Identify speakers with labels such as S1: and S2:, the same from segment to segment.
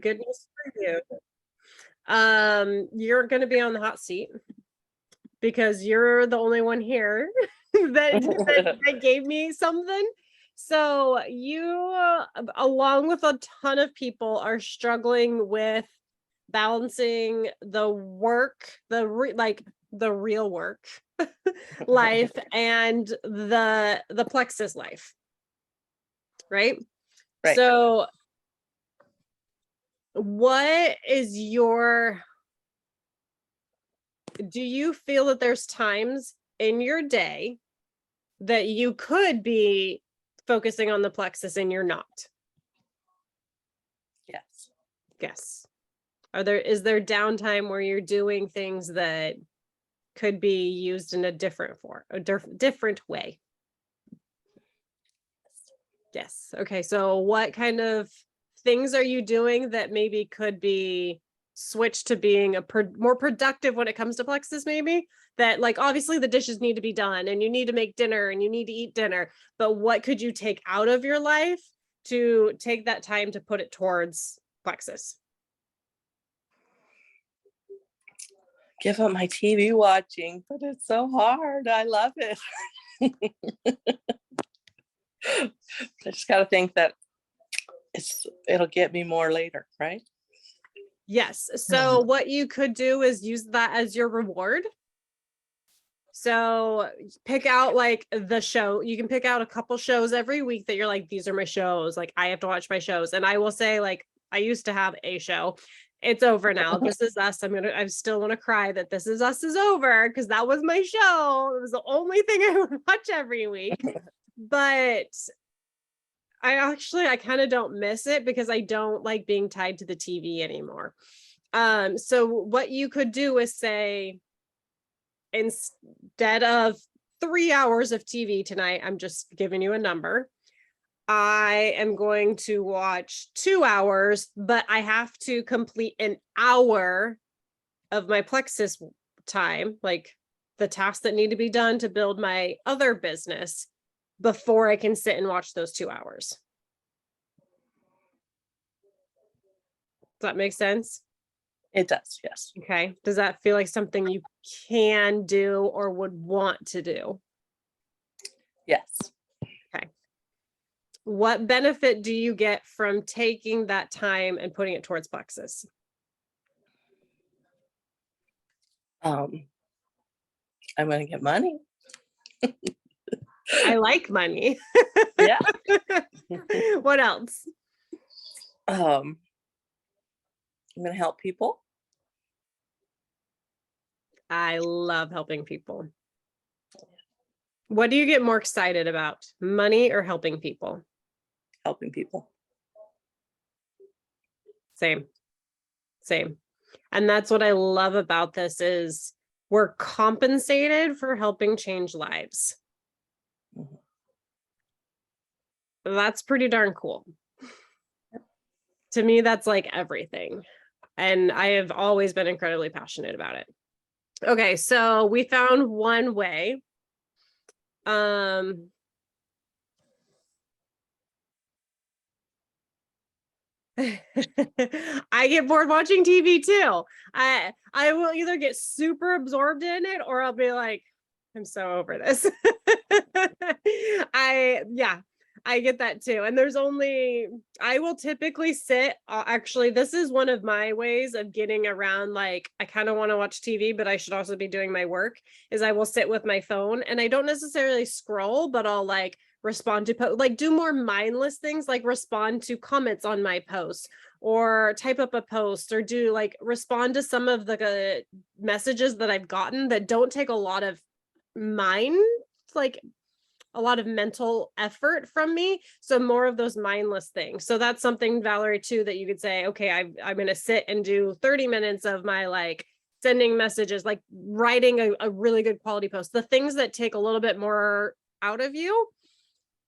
S1: Good news for you. You're going to be on the hot seat because you're the only one here that gave me something. So you, along with a ton of people, are struggling with balancing the work, the real work life and the plexus life, right?
S2: Right.
S1: So what is do you feel that there's times in your day that you could be focusing on the plexus and you're not?
S2: Yes.
S1: Yes. Is there downtime where you're doing things that could be used in a different different way? Yes. Okay. So what kind of things are you doing that maybe could be switched to being more productive when it comes to plexus? Maybe that, like, obviously the dishes need to be done and you need to make dinner and you need to eat dinner, but what could you take out of your life to take that time to put it towards plexus?
S2: Give up my TV watching, but it's so hard. I love it. I just got to think that it'll get me more later, right?
S1: Yes. So what you could do is use that as your reward. So pick out like the show. You can pick out a couple shows every week that you're like, these are my shows. Like, I have to watch my shows. And I will say, like, I used to have a show. It's over now. This Is Us. I still want to cry that This Is Us is over because that was my show. It was the only thing I would watch every week. But I kind of don't miss it because I don't like being tied to the TV anymore. So what you could do is say, instead of 3 hours of TV tonight, I'm just giving you a number. I am going to watch 2 hours, but I have to complete an hour of my plexus time, like the tasks that need to be done to build my other business before I can sit and watch those 2 hours. Does that make sense?
S2: It does, yes.
S1: Okay. Does that feel like something you can do or would want to do?
S2: Yes.
S1: Okay. What benefit do you get from taking that time and putting it towards plexus?
S2: I'm going to get money.
S1: I like money.
S2: Yeah.
S1: What else?
S2: I'm going to help people.
S1: I love helping people. What do you get more excited about? Money or helping people?
S2: Helping people.
S1: Same. And that's what I love about this is we're compensated for helping change lives.
S2: Mhm.
S1: That's pretty darn cool. To me, that's like everything. And I have always been incredibly passionate about it. Okay, so we found one way. I get bored watching TV too. I will either get super absorbed in it or I'll be like, I'm so over this. I get that too. And I will typically sit, actually, this is one of my ways of getting around, like, I kind of want to watch TV, but I should also be doing my work, is I will sit with my phone and I don't necessarily scroll, but I'll like respond to like do more mindless things, like respond to comments on my posts or type up a post or do like respond to some of the messages that I've gotten that don't take a lot of mind, like a lot of mental effort from me. So more of those mindless things. So that's something, Valerie, too, that you could say, okay, I'm going to sit and do 30 minutes of my like sending messages, like writing a really good quality post, the things that take a little bit more out of you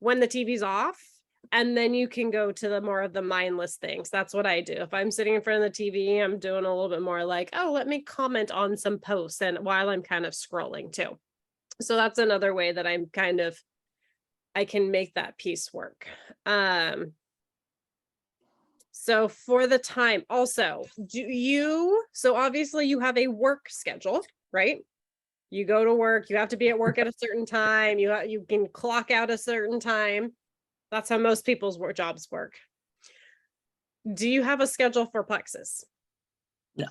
S1: when the TV's off. And then you can go to the more of the mindless things. That's what I do. If I'm sitting in front of the TV, I'm doing a little bit more like, oh, let me comment on some posts and while I'm kind of scrolling too. So that's another way that I can make that piece work. So for the time also, so obviously you have a work schedule, right? You go to work, you have to be at work at a certain time, you can clock out a certain time. That's how most people's jobs work. Do you have a schedule for Plexus?
S2: No.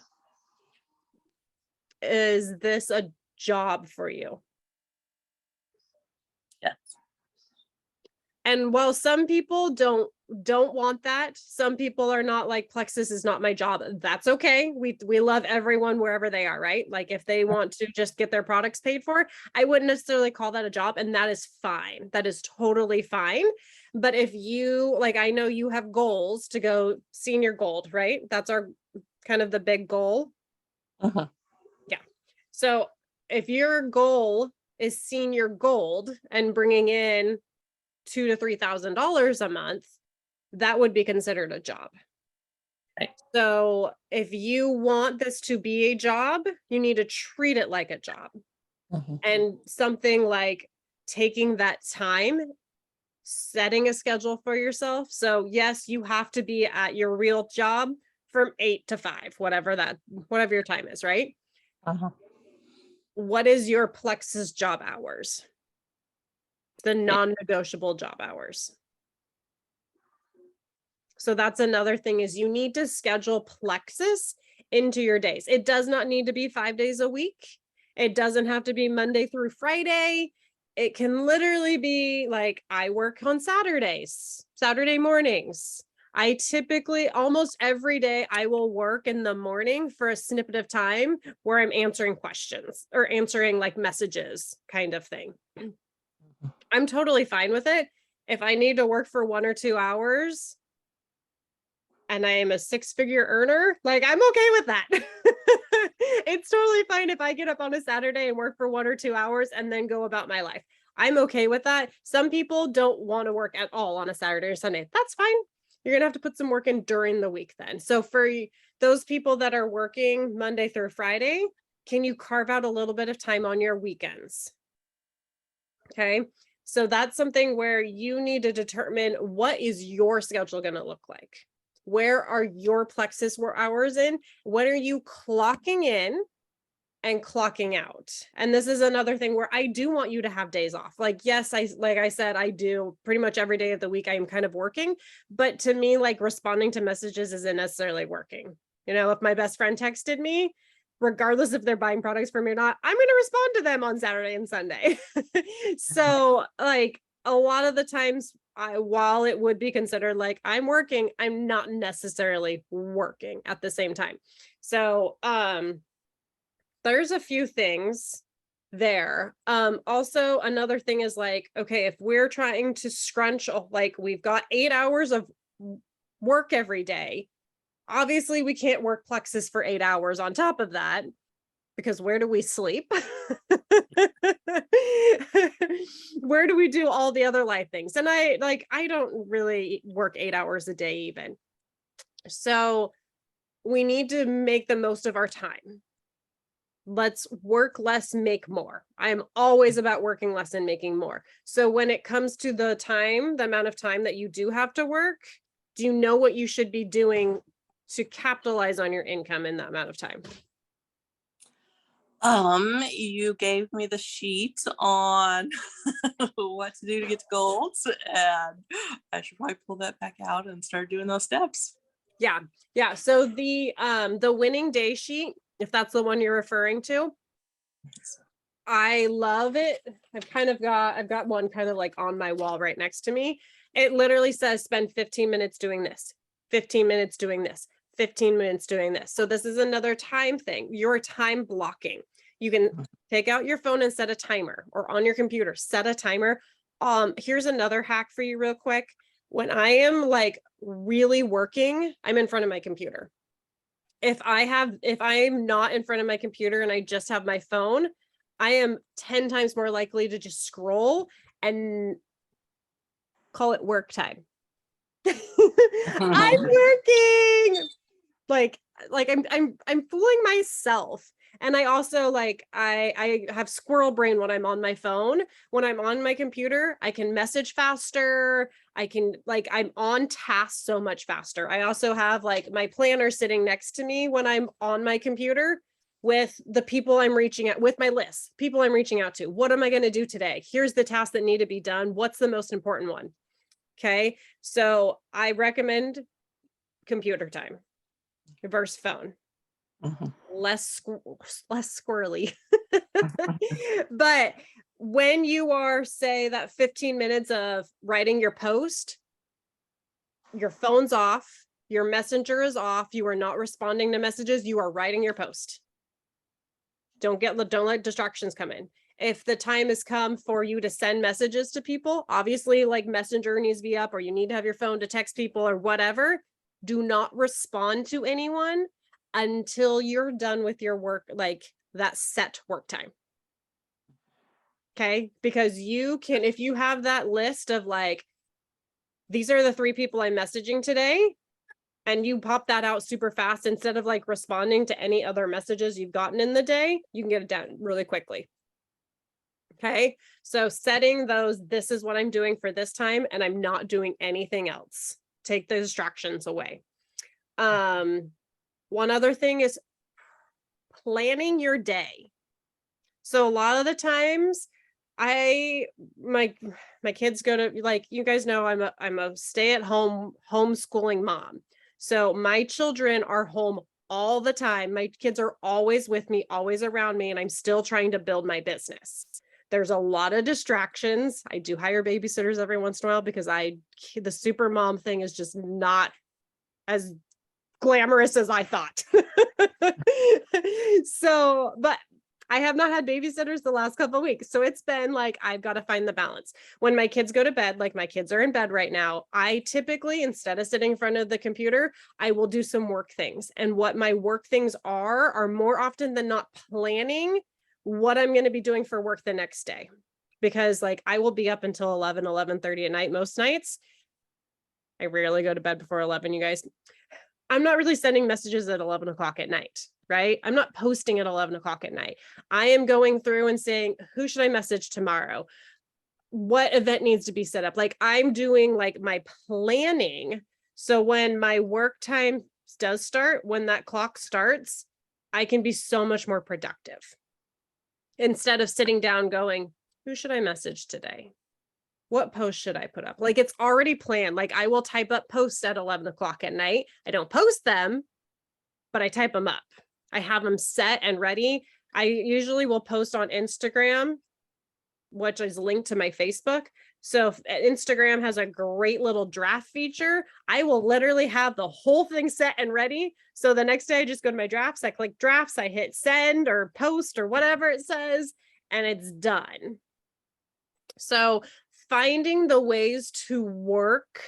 S1: Is this a job for you?
S2: Yes.
S1: And while some people don't want that, some people are not like, Plexus is not my job. That's okay. We love everyone wherever they are, right? Like if they want to just get their products paid for, I wouldn't necessarily call that a job, and that is fine. That is totally fine. But if you, like, I know you have goals to go senior gold, right? That's our kind of the big goal.
S2: Uh-huh.
S1: Yeah. So if your goal is senior gold and bringing in $2,000 to $3,000 a month, that would be considered a job.
S2: Right.
S1: So if you want this to be a job, you need to treat it like a job.
S2: Uh-huh.
S1: And something like taking that time, setting a schedule for yourself. So yes, you have to be at your real job from 8 to 5, whatever your time is, right?
S2: Uh-huh.
S1: What is your Plexus job hours? The non-negotiable job hours. So that's another thing, is you need to schedule Plexus into your days. It does not need to be 5 days a week. It doesn't have to be Monday through Friday. It can literally be like, I work on Saturdays, Saturday mornings. I typically, almost every day, I will work in the morning for a snippet of time where I'm answering questions or answering like messages kind of thing. I'm totally fine with it. If I need to work for 1 or 2 hours and I am a 6-figure earner, like, I'm okay with that. It's totally fine if I get up on a Saturday and work for 1 or 2 hours and then go about my life. I'm okay with that. Some people don't want to work at all on a Saturday or Sunday. That's fine. You're going to have to put some work in during the week then. So for those people that are working Monday through Friday, can you carve out a little bit of time on your weekends? Okay. So that's something where you need to determine, what is your schedule going to look like? Where are your Plexus hours in? When are you clocking in and clocking out? And this is another thing where I do want you to have days off. Like, yes, like I said, I do pretty much every day of the week. I am kind of working, but to me, like, responding to messages isn't necessarily working. You know, if my best friend texted me, regardless if they're buying products from me or not, I'm going to respond to them on Saturday and Sunday. So like, a lot of the times, while it would be considered like I'm working, I'm not necessarily working at the same time. So there's a few things there. Also, another thing is like, okay, if we're trying to scrunch, like, we've got 8 hours of work every day, obviously we can't work Plexus for 8 hours on top of that, because where do we sleep? Where do we do all the other life things? And I don't really work 8 hours a day even. So we need to make the most of our time. Let's work less, make more. I'm always about working less and making more. So when it comes to the amount of time that you do have to work, do you know what you should be doing to capitalize on your income in that amount of time?
S2: You gave me the sheet on what to do to get to gold, and I should probably pull that back out and start doing those steps.
S1: Yeah. Yeah. So the winning day sheet, if that's the one you're referring to, I love it. I've got one kind of like on my wall right next to me. It literally says spend 15 minutes doing this, 15 minutes doing this, 15 minutes doing this. So this is another time thing. Your time blocking. You can take out your phone and set a timer, or on your computer, set a timer. Here's another hack for you real quick. When I am like really working, I'm in front of my computer. If I'm not in front of my computer and I just have my phone, I am 10 times more likely to just scroll and call it work time. I'm working. Like I'm fooling myself. And I also like, I have squirrel brain when I'm on my phone. When I'm on my computer, I can message faster. I can like, I'm on task so much faster. I also have like my planner sitting next to me when I'm on my computer with the people I'm reaching out with my list, people I'm reaching out to. What am I going to do today? Here's the tasks that need to be done. What's the most important one? Okay. So I recommend computer time versus phone.
S2: Mhm.
S1: Less squirrely. But when you are, say, that 15 minutes of writing your post, your phone's off, your messenger is off, you are not responding to messages, you are writing your post. Don't let distractions come in. If the time has come for you to send messages to people, obviously like messenger needs to be up, or you need to have your phone to text people or whatever, do not respond to anyone until you're done with your work, like that set work time. Okay. Because you can, if you have that list of like, these are the 3 people I'm messaging today, and you pop that out super fast instead of like responding to any other messages you've gotten in the day, you can get it done really quickly. Okay. So setting those, this is what I'm doing for this time, and I'm not doing anything else. Take the distractions away. One other thing is planning your day. So a lot of the times my kids go to, like, you guys know, I'm a stay-at-home homeschooling mom. So my children are home all the time. My kids are always with me, always around me, and I'm still trying to build my business. There's a lot of distractions. I do hire babysitters every once in a while because the super mom thing is just not as glamorous as I thought. So, but I have not had babysitters the last couple of weeks. So it's been like, I've got to find the balance. When my kids go to bed, like my kids are in bed right now, I typically, instead of sitting in front of the computer, I will do some work things. And what my work things are more often than not planning what I'm going to be doing for work the next day. Because like I will be up until 11:30 at night most nights. I rarely go to bed before 11, you guys. I'm not really sending messages at 11 o'clock at night, right? I'm not posting at 11 o'clock at night. I am going through and saying, who should I message tomorrow? What event needs to be set up? Like I'm doing like my planning. So when my work time does start, when that clock starts, I can be so much more productive instead of sitting down going, who should I message today? What post should I put up? Like it's already planned. Like I will type up posts at 11 o'clock at night. I don't post them, but I type them up. I have them set and ready. I usually will post on Instagram, which is linked to my Facebook. So if Instagram has a great little draft feature, I will literally have the whole thing set and ready. So the next day I just go to my drafts, I click drafts, I hit send or post or whatever it says, and it's done. So finding the ways to work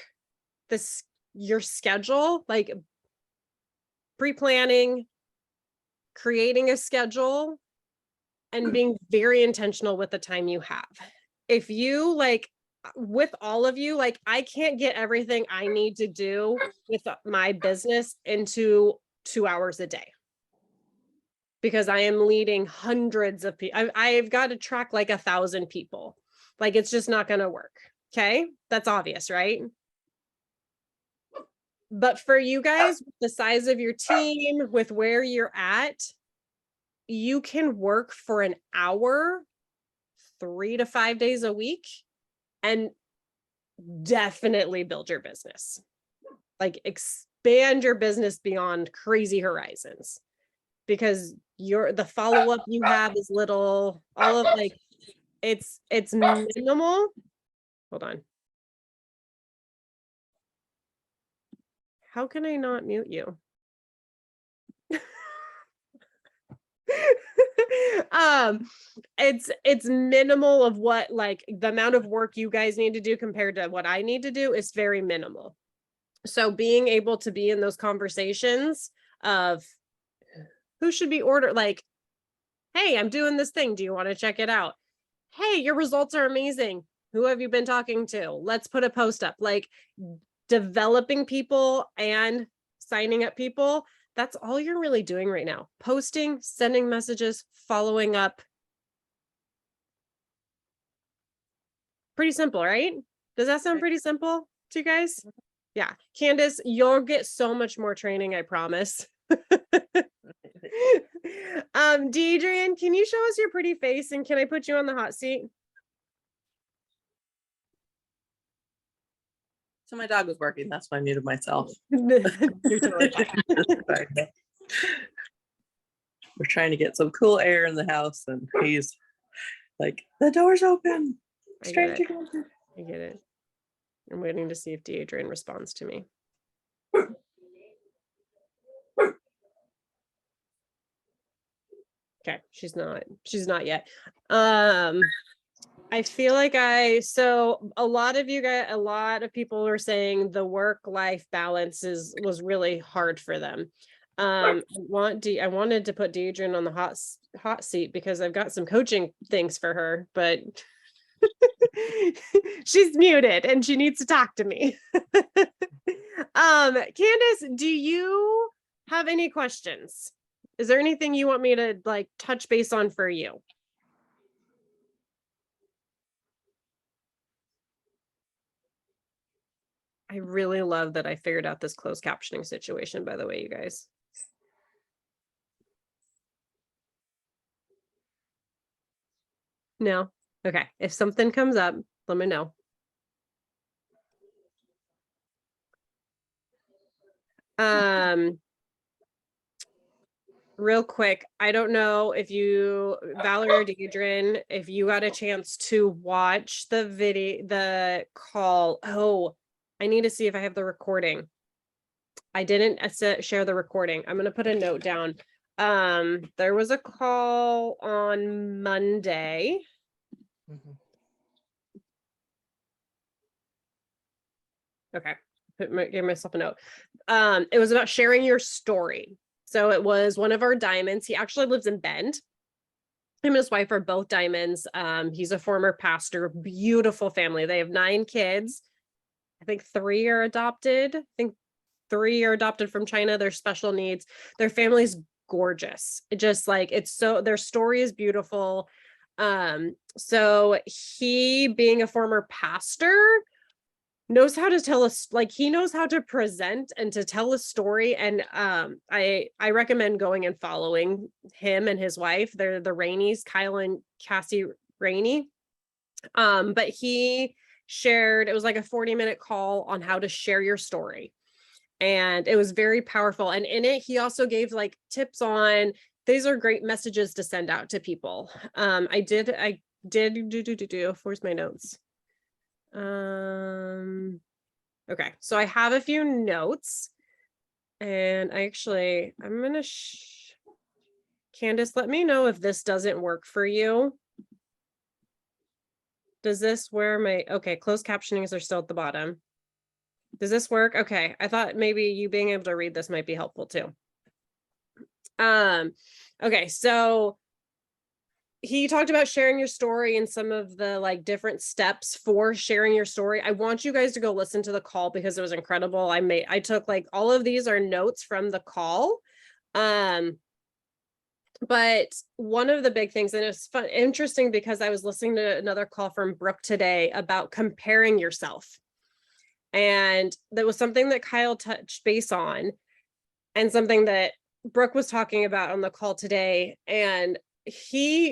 S1: your schedule, like pre-planning, creating a schedule, and being very intentional with the time you have. If you like, with all of you, like I can't get everything I need to do with my business into 2 hours a day because I am leading hundreds of people. I've got to track like 1,000 people. Like it's just not going to work. Okay. That's obvious, right? But for you guys, the size of your team, with where you're at, you can work for an hour, 3 to 5 days a week, and definitely build your business. Like expand your business beyond crazy horizons, because the follow-up you have is little, all of like, it's minimal. Hold on. How can I not mute you? It's minimal of what, like the amount of work you guys need to do compared to what I need to do is very minimal. So being able to be in those conversations of who should be ordered, like, hey, I'm doing this thing, do you want to check it out? Hey, your results are amazing, who have you been talking to? Let's put a post up. Like developing people and signing up people, That's all you're really doing right now. Posting, sending messages, following up. Pretty simple, right? Does that sound
S2: Right.
S1: pretty simple to you guys? Yeah. Candace, you'll get so much more training, I promise. Deidrean, can you show us your pretty face and can I put you on the hot seat?
S2: So my dog was working. That's why I muted myself.
S1: You're totally fine.
S2: We're trying to get some cool air in the house, and he's like, "The door's open."
S1: I get
S2: Stranger
S1: it.
S2: danger.
S1: I get it. I'm waiting to see if Deidrean responds to me. Okay, she's not yet. I feel like so a lot of you guys, a lot of people were saying the work-life balance was really hard for them. I wanted to put Deidrean on the hot seat because I've got some coaching things for her, but she's muted and she needs to talk to me. Candace, do you have any questions? Is there anything you want me to like touch base on for you? I really love that I figured out this closed captioning situation, by the way, you guys. No? Okay. If something comes up, let me know. Real quick, I don't know if you, Valerie or Deidrean, if you got a chance to watch the call. Oh, I need to see if I have the recording. I didn't share the recording. I'm going to put a note down. There was a call on Monday. Okay, give myself a note. It was about sharing your story. So it was one of our diamonds. He actually lives in Bend. Him and his wife are both diamonds. He's a former pastor, beautiful family. They have 9 kids. I think 3 are adopted. I think 3 are adopted from China. They're special needs. Their family's gorgeous. It just like, their story is beautiful. So he, being a former pastor, knows how to tell us, like he knows how to present and to tell a story. And I recommend going and following him and his wife. They're the Rainies, Kyle and Cassie Rainey. But he shared, it was like a 40-minute call on how to share your story. And it was very powerful. And in it, he also gave like tips on, these are great messages to send out to people. I did where's my notes? Okay, so I have a few notes and I'm gonna Candace, let me know if this doesn't work for you. Does this okay, closed captionings are still at the bottom. Does this work? Okay, I thought maybe you being able to read this might be helpful too. Okay, so he talked about sharing your story and some of the like different steps for sharing your story. I want you guys to go listen to the call because it was incredible. I took like all of these are notes from the call. But one of the big things, and it's interesting because I was listening to another call from Brooke today about comparing yourself. And that was something that Kyle touched base on and something that Brooke was talking about on the call today. And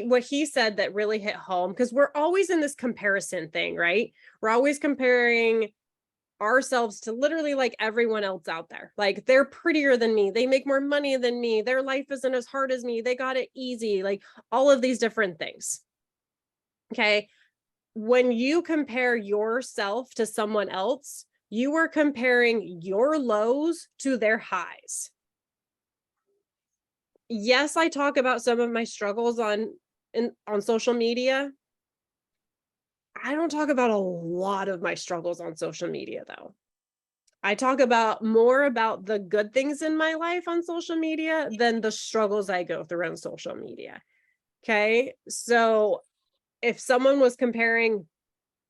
S1: what he said that really hit home, because we're always in this comparison thing, right? We're always comparing ourselves to literally like everyone else out there. Like they're prettier than me, they make more money than me, their life isn't as hard as me, they got it easy, like all of these different things. Okay, when you compare yourself to someone else, you are comparing your lows to their highs. Yes, I talk about some of my struggles on social media. I don't talk about a lot of my struggles on social media though. I talk more about the good things in my life on social media than the struggles I go through on social media. Okay. So if someone was comparing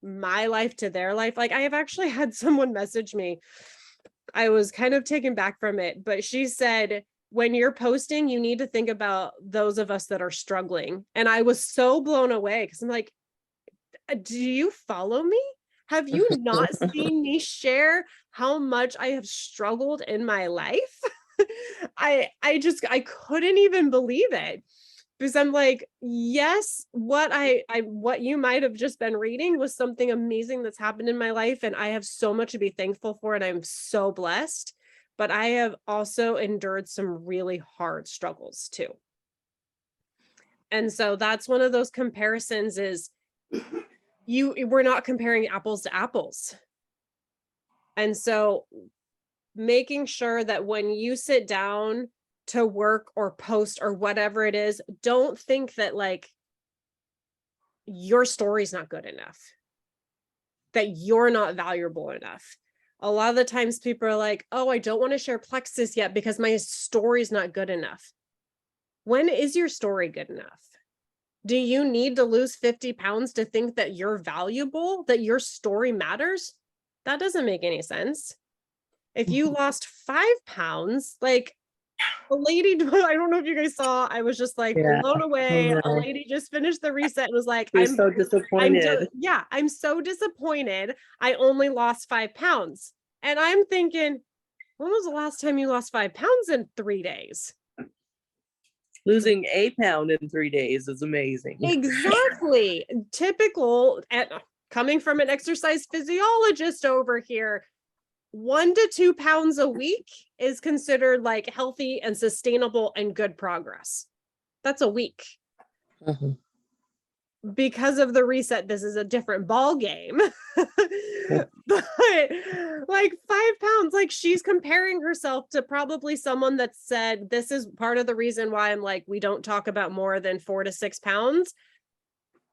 S1: my life to their life, like I have actually had someone message me. I was kind of taken back from it, but she said, when you're posting, you need to think about those of us that are struggling. And I was so blown away because I'm like, do you follow me? Have you not seen me share how much I have struggled in my life? I couldn't even believe it. Because I'm like, yes, what you might have just been reading was something amazing that's happened in my life, and I have so much to be thankful for, and I'm so blessed. But I have also endured some really hard struggles too. And so that's one of those comparisons is we're not comparing apples to apples. And so making sure that when you sit down to work or post or whatever it is, don't think that like your story's not good enough, that you're not valuable enough. A lot of the times people are like, oh, I don't want to share Plexus yet because my story's not good enough. When is your story good enough? Do you need to lose 50 pounds to think that you're valuable, that your story matters? That doesn't make any sense. If you lost 5 pounds, like a lady, I don't know if you guys saw, I was just like
S3: Yeah.
S1: blown away.
S3: Oh,
S1: A
S3: no.
S1: lady just finished the reset and was like,
S3: You're so disappointed.
S1: yeah, I'm so disappointed. I only lost 5 pounds. And I'm thinking, when was the last time you lost 5 pounds in 3 days?
S3: Losing a pound in 3 days is amazing.
S1: Exactly. Typical coming from an exercise physiologist over here. 1 to 2 pounds a week is considered like healthy and sustainable and good progress. That's a week.
S3: Mhm.
S1: Because of the reset, this is a different ball game. But like 5 pounds, like she's comparing herself to probably someone that said, this is part of the reason why I'm like, we don't talk about more than 4 to 6 pounds.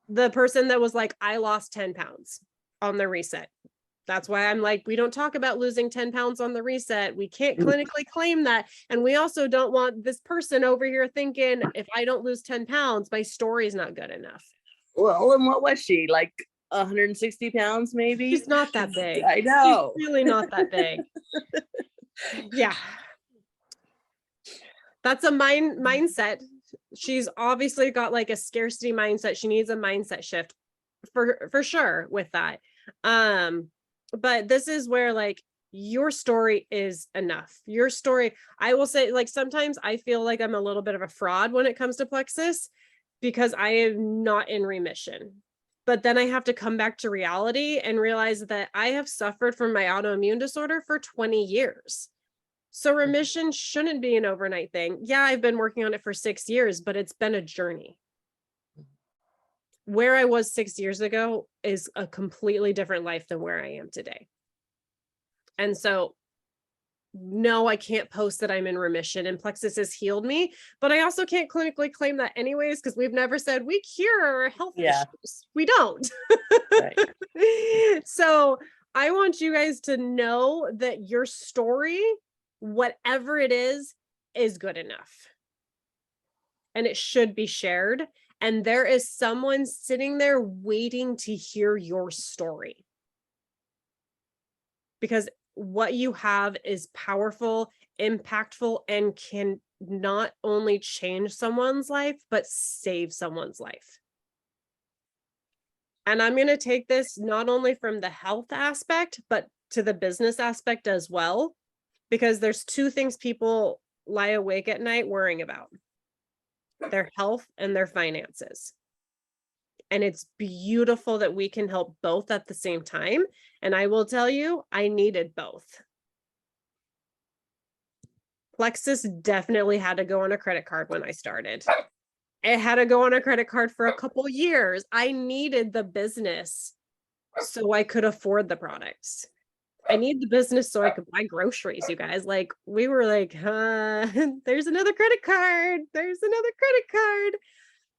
S1: The person that was like, I lost 10 pounds on the reset. That's why I'm like, we don't talk about losing 10 pounds on the reset. We can't clinically claim that. And we also don't want this person over here thinking, if I don't lose 10 pounds, my story's not good enough.
S3: Well, and what was she? Like 160 pounds, maybe?
S1: She's not that big.
S3: I know.
S1: She's really not that big. Yeah. That's a mindset. She's obviously got like a scarcity mindset. She needs a mindset shift for sure with that. But this is where like your story is enough. Your story, I will say, like sometimes I feel like I'm a little bit of a fraud when it comes to Plexus because I am not in remission. But then I have to come back to reality and realize that I have suffered from my autoimmune disorder for 20 years. So remission shouldn't be an overnight thing. Yeah, I've been working on it for 6 years, but it's been a journey. Where I was 6 years ago is a completely different life than where I am today. And so, no, I can't post that I'm in remission and Plexus has healed me, but I also can't clinically claim that anyways, because we've never said we cure health issues. We don't. Right. So I want you guys to know that your story, whatever it is good enough. And it should be shared. And there is someone sitting there waiting to hear your story. Because what you have is powerful, impactful, and can not only change someone's life, but save someone's life. And I'm going to take this not only from the health aspect, but to the business aspect as well, because there's 2 things people lie awake at night worrying about: their health and their finances. And it's beautiful that we can help both at the same time. And I will tell you, I needed both. Plexus definitely had to go on a credit card when I started. It had to go on a credit card for a couple years. I needed the business so I could afford the products. I need the business so I could buy groceries, you guys. Like, we were like, there's another credit card. There's another credit card.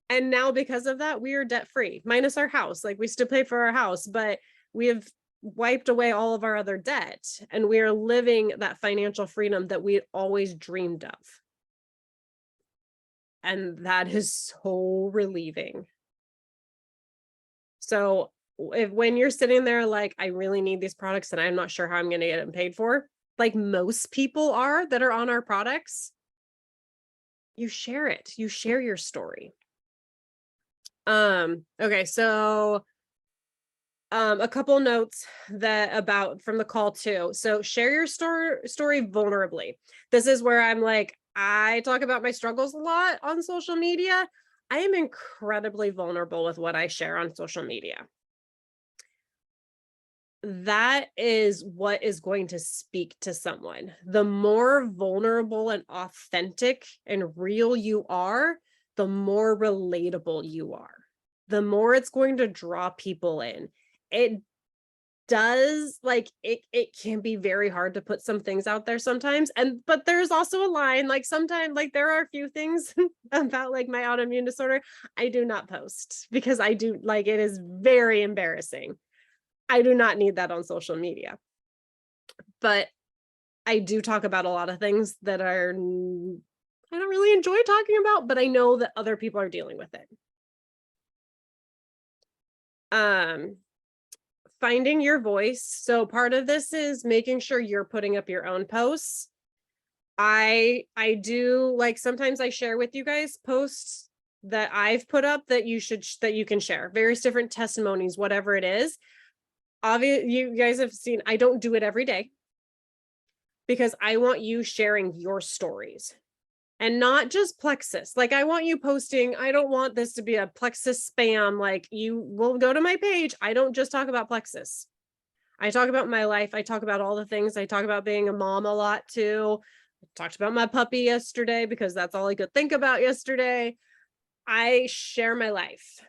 S1: And now because of that, we are debt free, minus our house. Like, we still pay for our house, but we have wiped away all of our other debt. And we are living that financial freedom that we had always dreamed of. And that is so relieving. So when you're sitting there like, I really need these products and I'm not sure how I'm going to get them paid for, like most people are that are on our products, you share it. You share your story. Okay, so a couple notes that about from the call too. So share your story vulnerably. This is where I'm like, I talk about my struggles a lot on social media. I am incredibly vulnerable with what I share on social media. That is what is going to speak to someone. The more vulnerable and authentic and real you are, the more relatable you are. The more it's going to draw people in. It does, like, it can be very hard to put some things out there sometimes, but there's also a line, like sometimes, like there are a few things about like my autoimmune disorder I do not post because I do, like, it is very embarrassing. I do not need that on social media, but I do talk about a lot of things that I don't really enjoy talking about, but I know that other people are dealing with it. Finding your voice. So part of this is making sure you're putting up your own posts. I do, like, sometimes I share with you guys posts that I've put up that you can share, various different testimonies, whatever it is. Obviously, you guys have seen, I don't do it every day because I want you sharing your stories and not just Plexus. Like, I want you posting, I don't want this to be a Plexus spam. Like, you will go to my page. I don't just talk about Plexus. I talk about my life. I talk about all the things. I talk about being a mom a lot too. I talked about my puppy yesterday because that's all I could think about yesterday. I share my life.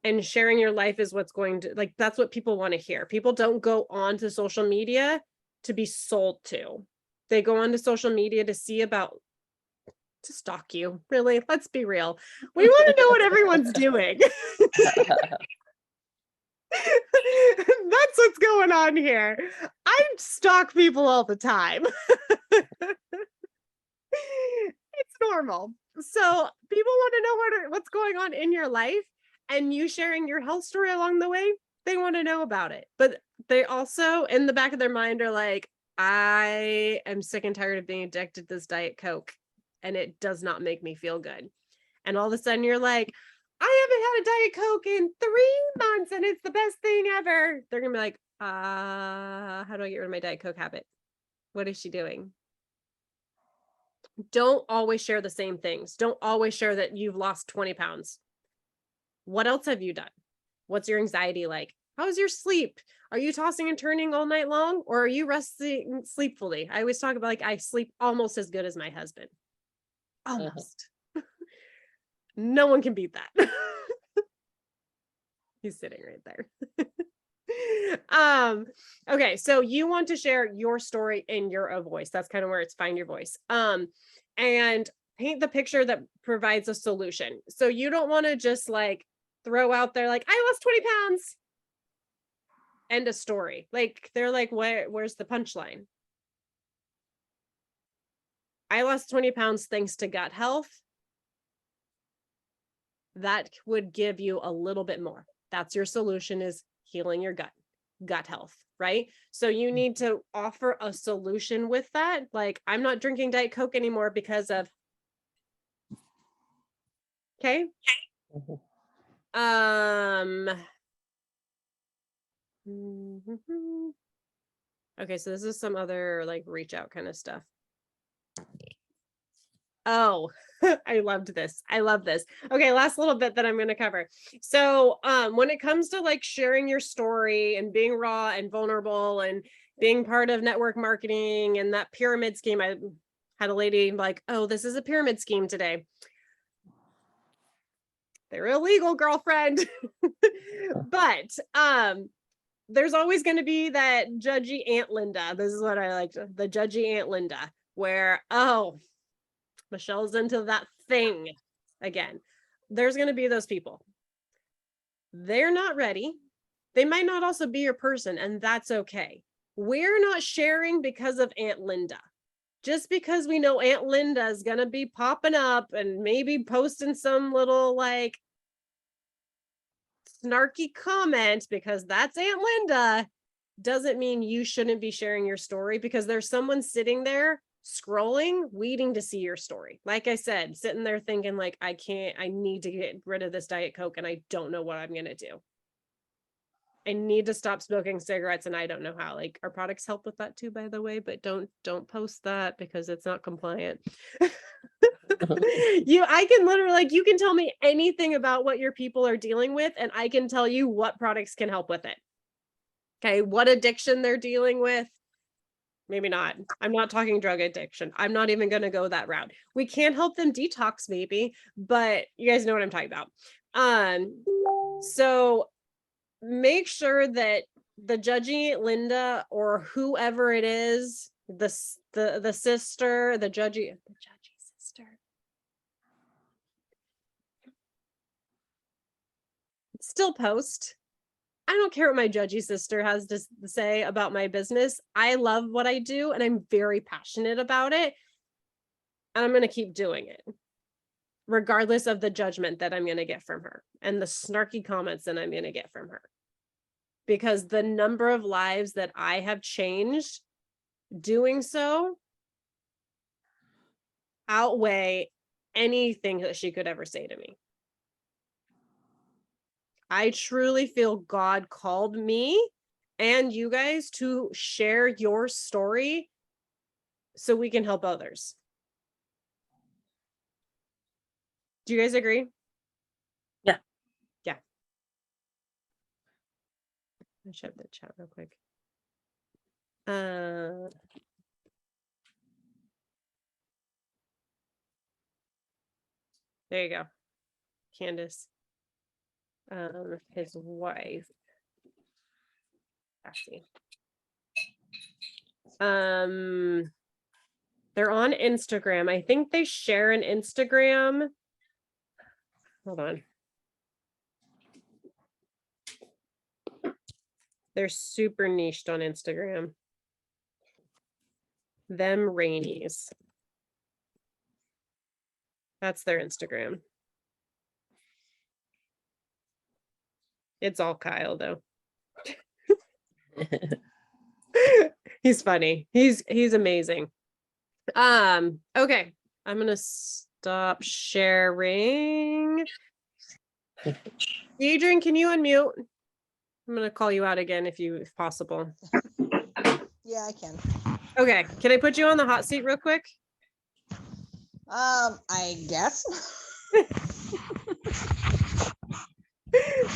S1: And sharing your life is what's going to, like, that's what people want to hear. People don't go on to social media to be sold to. They go on to social media to stalk you. Really, let's be real. We want to know what everyone's doing. That's what's going on here. I stalk people all the time. It's normal. So people want to know what's going on in your life, and you sharing your health story along the way, they want to know about it. But they also, in the back of their mind, are like, I am sick and tired of being addicted to this Diet Coke, and it does not make me feel good. And all of a sudden you're like, I haven't had a Diet Coke in 3 months and it's the best thing ever. They're gonna be like, how do I get rid of my Diet Coke habit? What is she doing? Don't always share the same things. Don't always share that you've lost 20 pounds. What else have you done? What's your anxiety like? How's your sleep? Are you tossing and turning all night long, or are you resting sleepfully? I always talk about, like, I sleep almost as good as my husband. Almost. No one can beat that. He's sitting right there. Okay, so you want to share your story in your voice. That's kind of where it's find your voice. And paint the picture that provides a solution. So you don't want to just like throw out there like, I lost 20 pounds. End of story. Like, they're like, where's the punchline? I lost 20 pounds thanks to gut health. That would give you a little bit more. That's your solution, is healing your gut health, right? So you need to offer a solution with that. Like, I'm not drinking Diet Coke anymore because of, okay. Okay, so this is some other like reach out kind of stuff. Oh, I loved this. I love this. Okay, last little bit that I'm going to cover. So, when it comes to like sharing your story and being raw and vulnerable and being part of network marketing and that pyramid scheme, I had a lady like, oh, this is a pyramid scheme today. They're illegal, girlfriend. But, there's always going to be that judgy Aunt Linda. This is what I like, the judgy Aunt Linda, where, oh, Michelle's into that thing again. There's going to be those people. They're not ready. They might not also be your person, and that's okay. We're not sharing because of Aunt Linda. Just because we know Aunt Linda is going to be popping up and maybe posting some little like snarky comment because that's Aunt Linda, doesn't mean you shouldn't be sharing your story, because there's someone sitting there scrolling, waiting to see your story. Like I said, sitting there thinking like, I need to get rid of this Diet Coke and I don't know what I'm going to do. I need to stop smoking cigarettes and I don't know how. Like, our products help with that too, by the way, but don't post that because it's not compliant. I can literally, like, you can tell me anything about what your people are dealing with and I can tell you what products can help with it. Okay, what addiction they're dealing with. Maybe not. I'm not talking drug addiction. I'm not even going to go that route. We can help them detox maybe, but you guys know what I'm talking about. So make sure that the judgy Linda or whoever it is, the sister, the judgy sister. Still post. I don't care what my judgy sister has to say about my business. I love what I do and I'm very passionate about it. And I'm going to keep doing it, regardless of the judgment that I'm going to get from her and the snarky comments that I'm going to get from her. Because the number of lives that I have changed doing so outweigh anything that she could ever say to me. I truly feel God called me and you guys to share your story so we can help others. Do you guys agree?
S3: Yeah.
S1: Yeah. I'll shut the chat real quick. There you go. Candace. His wife. Cassie. They're on Instagram. I think they share an Instagram. Hold on. They're super niched on Instagram. Them Rainies. That's their Instagram. It's all Kyle though. He's funny. He's amazing. Okay. I'm gonna stop sharing. Adrian, can you unmute? I'm gonna call you out again if possible.
S4: Yeah, I can.
S1: Okay. Can I put you on the hot seat real quick?
S4: I guess.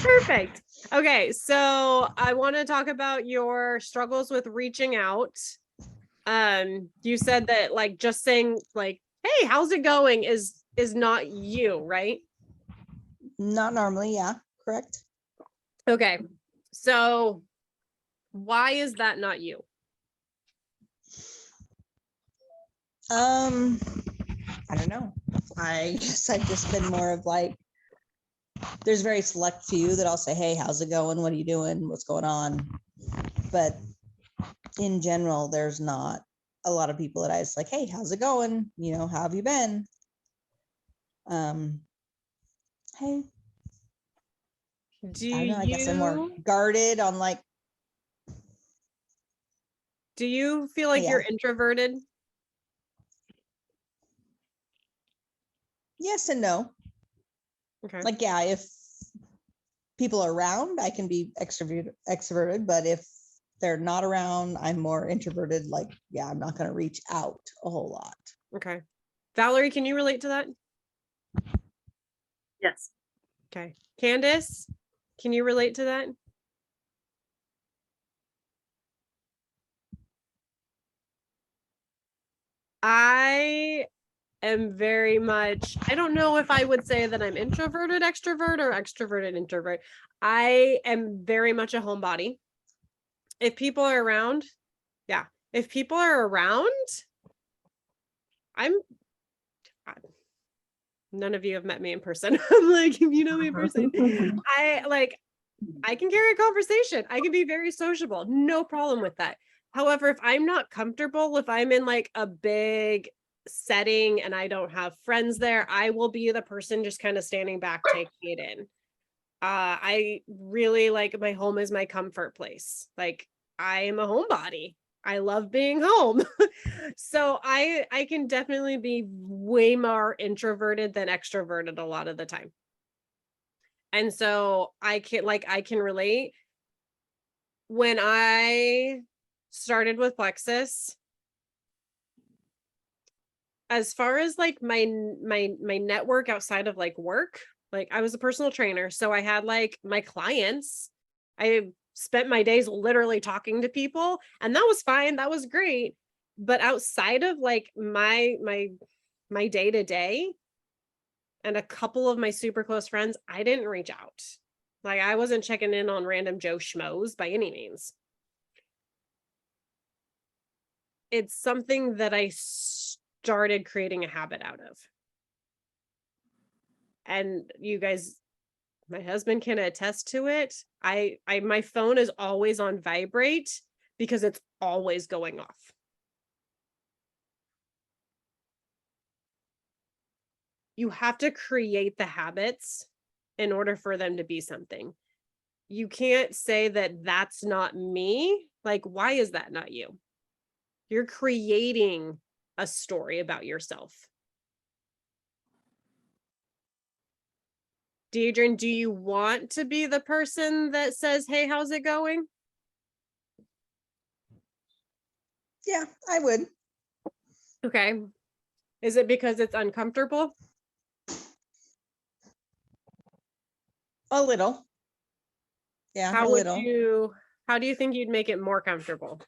S1: Perfect. Okay, so I want to talk about your struggles with reaching out. You said that like just saying like, "Hey, how's it going?" is not you, right?
S4: Not normally, yeah, correct.
S1: Okay. So why is that not you?
S4: I don't know. I guess I've just been more of like, there's very select few that I'll say, "Hey, how's it going? What are you doing? What's going on?" But in general, there's not a lot of people that I just like, "Hey, how's it going? You know, how have you been?" Hey,
S1: Do
S4: I don't know. I guess I'm more guarded on like.
S1: Do you feel like you're introverted?
S4: Yes and no.
S1: Okay.
S4: Like, yeah, if people are around, I can be extroverted, but if they're not around, I'm more introverted. Like, yeah, I'm not going to reach out a whole lot.
S1: Okay. Valerie, can you relate to that?
S3: Yes.
S1: Okay. Candace, can you relate to that? I am very much, I don't know if I would say that I'm introverted extrovert or extroverted introvert. I am very much a homebody. If people are around, yeah. If people are around, none of you have met me in person. I'm like, if you know me in person, I can carry a conversation. I can be very sociable. No problem with that. However, if I'm not comfortable, if I'm in like a big setting and I don't have friends there, I will be the person just kind of standing back, taking it in. I really like my home is my comfort place. Like I am a homebody. I love being home. So I can definitely be way more introverted than extroverted a lot of the time. And so I can relate. When I started with Plexus, as far as like my network outside of like work, like I was a personal trainer, so I had like my clients. I spent my days literally talking to people, and that was fine. That was great. But outside of like my day to day and a couple of my super close friends, I didn't reach out. Like I wasn't checking in on random Joe Schmoes by any means. It's something that I started creating a habit out of. And you guys, my husband can attest to it. I my phone is always on vibrate because it's always going off. You have to create the habits in order for them to be something. You can't say that that's not me. Like, why is that not you? You're creating a story about yourself. Deidre, do you want to be the person that says, hey, how's it going?
S4: Yeah, I would.
S1: Okay. Is it because it's uncomfortable?
S4: A little. Yeah, a
S1: How would
S4: little.
S1: how do you think you'd make it more comfortable?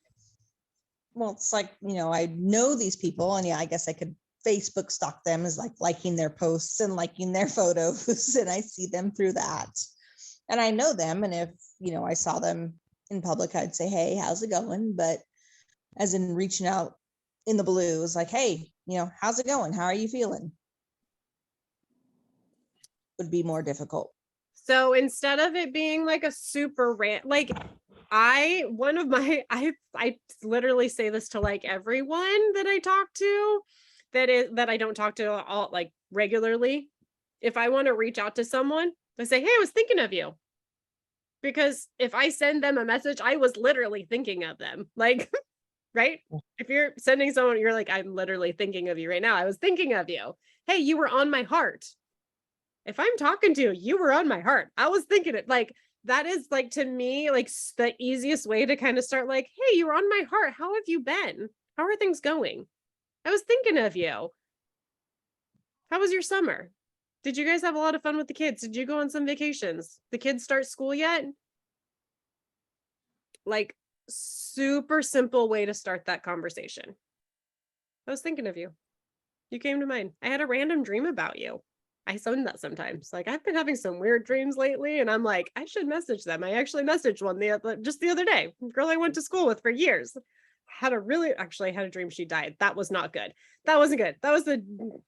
S4: Well, it's like, I know these people, and yeah, I guess I could Facebook stalk them as like liking their posts and liking their photos, and I see them through that. And I know them, and if, I saw them in public, I'd say, hey, how's it going? But as in reaching out in the blue, is like, hey, how's it going? How are you feeling? Would be more difficult.
S1: So instead of it being like a super rant, like I literally say this to like everyone that I talk to that I don't talk to all like regularly. If I want to reach out to someone, I say, hey, I was thinking of you. Because if I send them a message, I was literally thinking of them. Like, right? If you're sending someone, you're like, I'm literally thinking of you right now. I was thinking of you. Hey, you were on my heart. If I'm talking to you, you were on my heart. I was thinking it. Like, that is like, to me, like the easiest way to kind of start like, hey, you were on my heart. How have you been? How are things going? I was thinking of you. How was your summer? Did you guys have a lot of fun with the kids? Did you go on some vacations? The kids start school yet? Like, super simple way to start that conversation. I was thinking of you. You came to mind. I had a random dream about you. I send that sometimes. Like, I've been having some weird dreams lately, and I'm like, I should message them. I actually messaged one just the other day. Girl I went to school with for years. I had a dream she died. That was not good. That wasn't good. That was you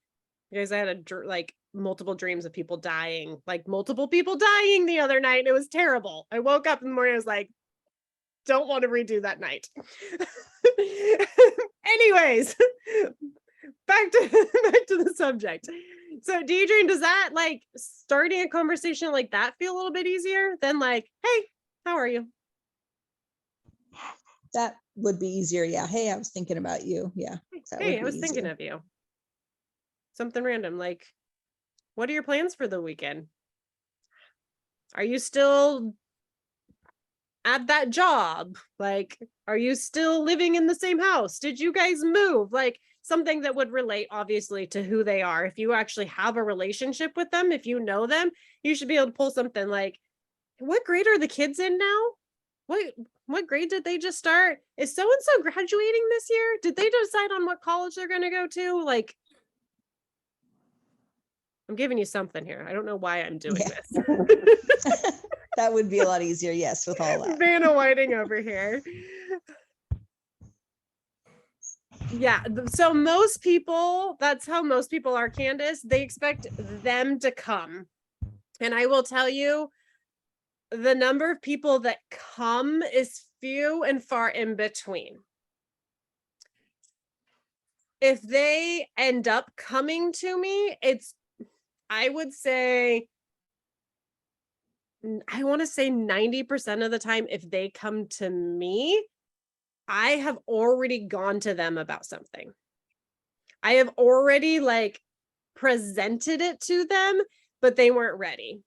S1: guys, I had like multiple dreams of people dying, like multiple people dying the other night. It was terrible. I woke up in the morning, I was like, don't want to redo that night. Anyways, back to the subject. So Deidre, does that like starting a conversation like that feel a little bit easier than like, hey, how are you?
S4: That would be easier. Yeah. Hey, I was thinking about you. Yeah.
S1: Hey, I was thinking of you. Something random like, what are your plans for the weekend? Are you still at that job? Like, are you still living in the same house? Did you guys move? Like, something that would relate obviously to who they are. If you actually have a relationship with them, if you know them, you should be able to pull something like, what grade are the kids in now? What grade did they just start? Is so and so graduating this year? Did they decide on what college they're going to go to? Like, I'm giving you something here. I don't know why I'm doing this.
S4: That would be a lot easier. Yes, with all that.
S1: Vanna Whiting over here. Yeah, so most people, that's how most people are, Candace. They expect them to come. And I will tell you, the number of people that come is few and far in between. If they end up coming to me, I would say, I want to say 90% of the time, if they come to me, I have already gone to them about something. I have already like presented it to them, but they weren't ready.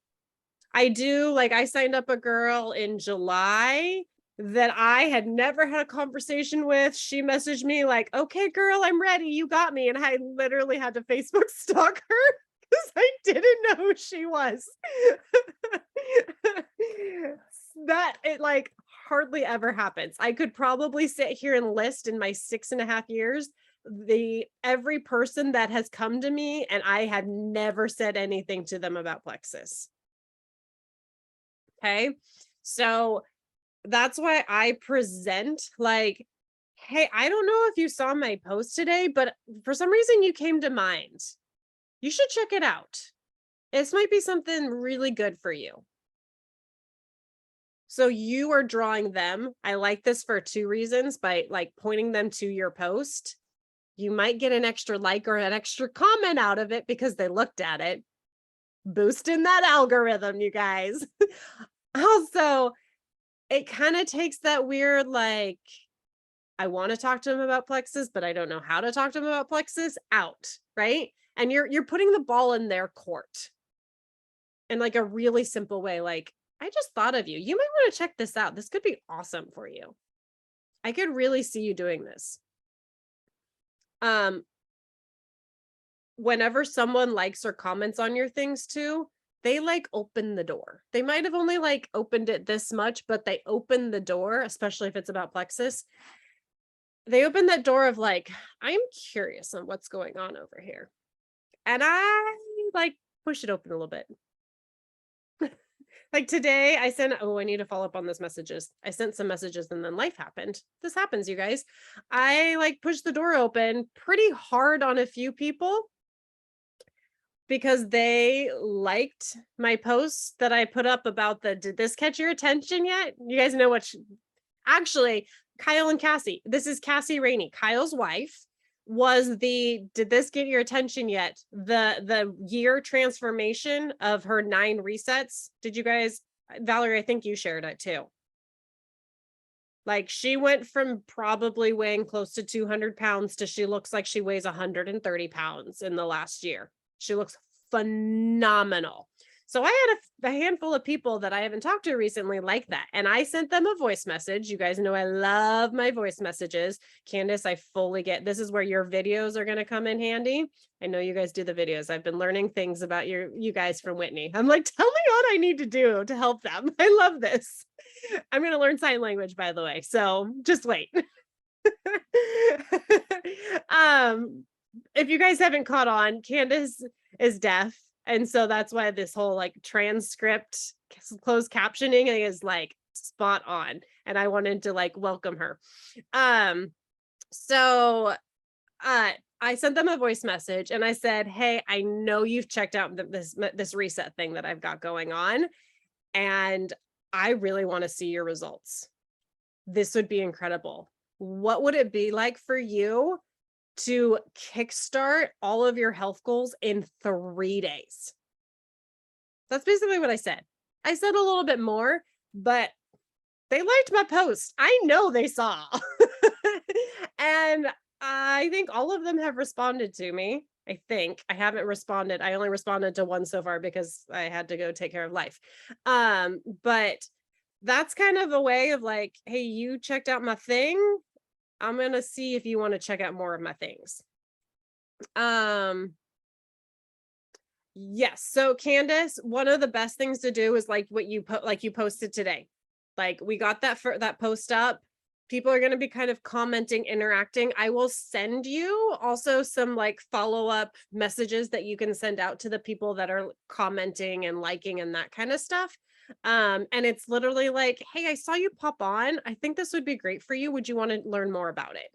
S1: I signed up a girl in July that I had never had a conversation with. She messaged me like, okay, girl, I'm ready. You got me. And I literally had to Facebook stalk her because I didn't know who she was. That it like hardly ever happens. I could probably sit here and list in my 6.5 years every person that has come to me and I had never said anything to them about Plexus. Okay. So that's why I present like, hey, I don't know if you saw my post today, but for some reason you came to mind. You should check it out. This might be something really good for you. So you are drawing them. I like this for 2 reasons. By like pointing them to your post, you might get an extra like or an extra comment out of it because they looked at it. Boosting that algorithm, you guys. Also, it kind of takes that weird, like, I want to talk to them about Plexus, but I don't know how to talk to them about Plexus out, right? And you're putting the ball in their court in like a really simple way. Like, I just thought of you. You might want to check this out. This could be awesome for you. I could really see you doing this. Whenever someone likes or comments on your things too, they like open the door. They might have only like opened it this much, but they open the door, especially if it's about Plexus. They open that door of like, I'm curious on what's going on over here. And I like push it open a little bit. Like today I sent, I need to follow up on those messages. I sent some messages and then life happened. This happens, you guys. I like pushed the door open pretty hard on a few people because they liked my posts that I put up about did this catch your attention yet? You guys know actually, Kyle and Cassie, this is Cassie Rainey, Kyle's wife, was did this get your attention yet? The year transformation of her 9 resets. Did you guys, Valerie, I think you shared it too. Like she went from probably weighing close to 200 pounds to she looks like she weighs 130 pounds in the last year. She looks phenomenal. So I had a handful of people that I haven't talked to recently like that. And I sent them a voice message. You guys know I love my voice messages. Candace, I fully get, this is where your videos are going to come in handy. I know you guys do the videos. I've been learning things about you guys from Whitney. I'm like, tell me what I need to do to help them. I love this. I'm going to learn sign language, by the way. So just wait. If you guys haven't caught on, Candace is deaf. And so that's why this whole like transcript closed captioning is like spot on. And I wanted to like welcome her. So I sent them a voice message and I said, hey, I know you've checked out this reset thing that I've got going on. And I really want to see your results. This would be incredible. What would it be like for you to kickstart all of your health goals in 3 days? That's basically what I said. I said a little bit more, but they liked my post. I know they saw. And I think all of them have responded to me. I think I haven't responded. I only responded to one so far because I had to go take care of life. But that's kind of a way of like, hey, you checked out my thing. I'm going to see if you want to check out more of my things. Yes. So Candace, one of the best things to do is like what you put, like you posted today. Like we got that post up. People are going to be kind of commenting, interacting. I will send you also some like follow-up messages that you can send out to the people that are commenting and liking and that kind of stuff. And it's literally like, hey, I saw you pop on. I think this would be great for you. Would you want to learn more about it?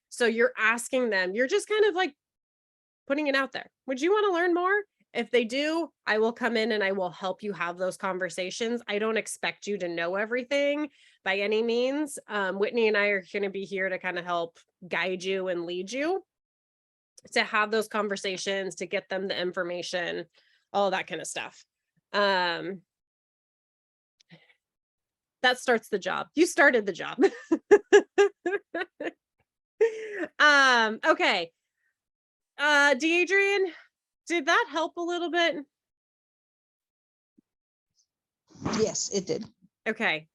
S1: So you're asking them, you're just kind of like putting it out there. Would you want to learn more? If they do, I will come in and I will help you have those conversations. I don't expect you to know everything by any means. Whitney and I are going to be here to kind of help guide you and lead you to have those conversations, to get them the information, all that kind of stuff. that starts the job. You started the job. Okay. Deadrian, did that help a little bit?
S4: Yes, it did.
S1: Okay.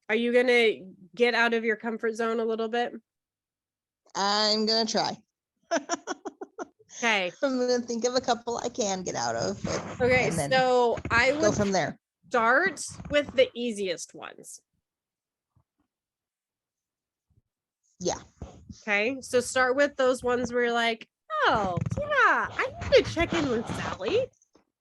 S1: Are you gonna get out of your comfort zone a little bit?
S4: I'm gonna try.
S1: Okay.
S4: I'm gonna think of a couple I can get out of.
S1: Okay,
S4: and then
S1: so I
S4: go
S1: would
S4: from there.
S1: start with the easiest ones.
S4: Yeah.
S1: Okay, so start with those ones where you're like, oh, yeah, I need to check in with Sally.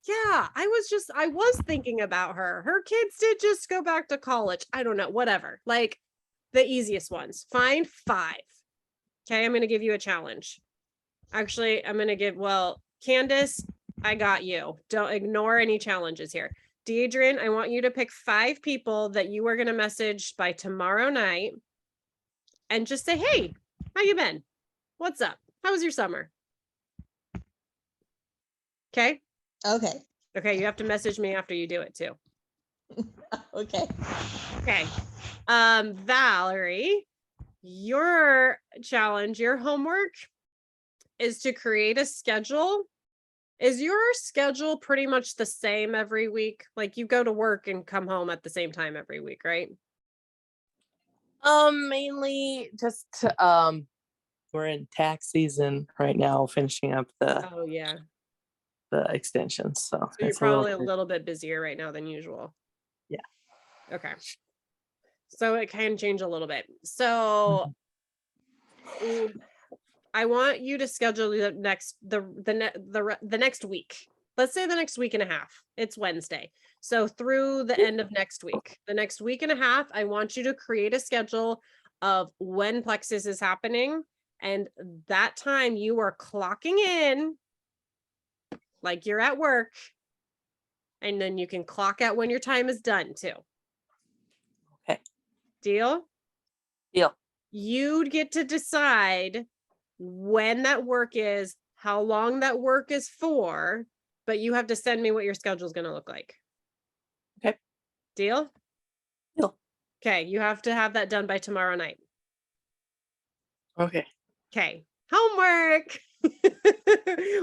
S1: Yeah, I was thinking about her. Her kids did just go back to college. I don't know, whatever. Like the easiest ones. Find 5. Okay, I'm going to give you a challenge. Actually, I'm going to give, well, Candace, I got you. Don't ignore any challenges here. Deidre, I want you to pick 5 people that you are going to message by tomorrow night and just say, hey, how you been? What's up? How was your summer? Okay.
S4: Okay.
S1: Okay. You have to message me after you do it too.
S4: Okay.
S1: Okay. Valerie, your challenge, your homework is to create a schedule. Is your schedule pretty much the same every week? Like you go to work and come home at the same time every week, right?
S3: Mainly just we're in tax season right now, finishing up
S1: Oh yeah.
S3: the extensions. So,
S1: So you're
S3: it's a little
S1: probably a
S3: bit-
S1: little bit busier right now than usual.
S3: Yeah.
S1: Okay. So it can change a little bit. So I want you to schedule the next week. Let's say the next week and a half. It's Wednesday. So through the end of next week, the next week and a half, I want you to create a schedule of when Plexus is happening. And that time you are clocking in like you're at work. And then you can clock out when your time is done too.
S3: Okay.
S1: Deal?
S3: Deal.
S1: You'd get to decide when that work is, how long that work is for, but you have to send me what your schedule is going to look like.
S3: Okay.
S1: Deal?
S3: Deal.
S1: Okay. You have to have that done by tomorrow night.
S3: Okay.
S1: Okay. Homework.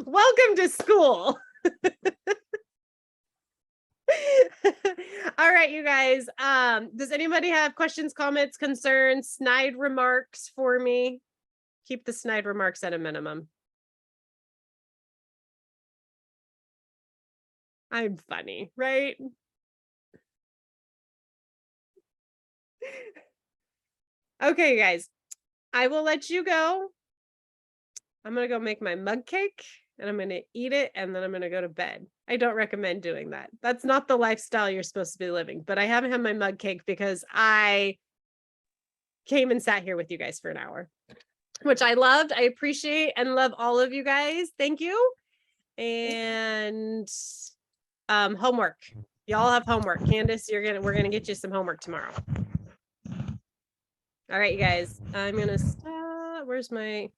S1: Welcome to school. All right, you guys. Does anybody have questions, comments, concerns, snide remarks for me? Keep the snide remarks at a minimum. I'm funny, right? Okay, guys. I will let you go. I'm going to go make my mug cake and I'm going to eat it and then I'm going to go to bed. I don't recommend doing that. That's not the lifestyle you're supposed to be living, but I haven't had my mug cake because I came and sat here with you guys for an hour, which I loved. I appreciate and love all of you guys. Thank you. And homework. Y'all have homework. Candace, we're gonna get you some homework tomorrow. All right, you guys. I'm gonna stop. Where's my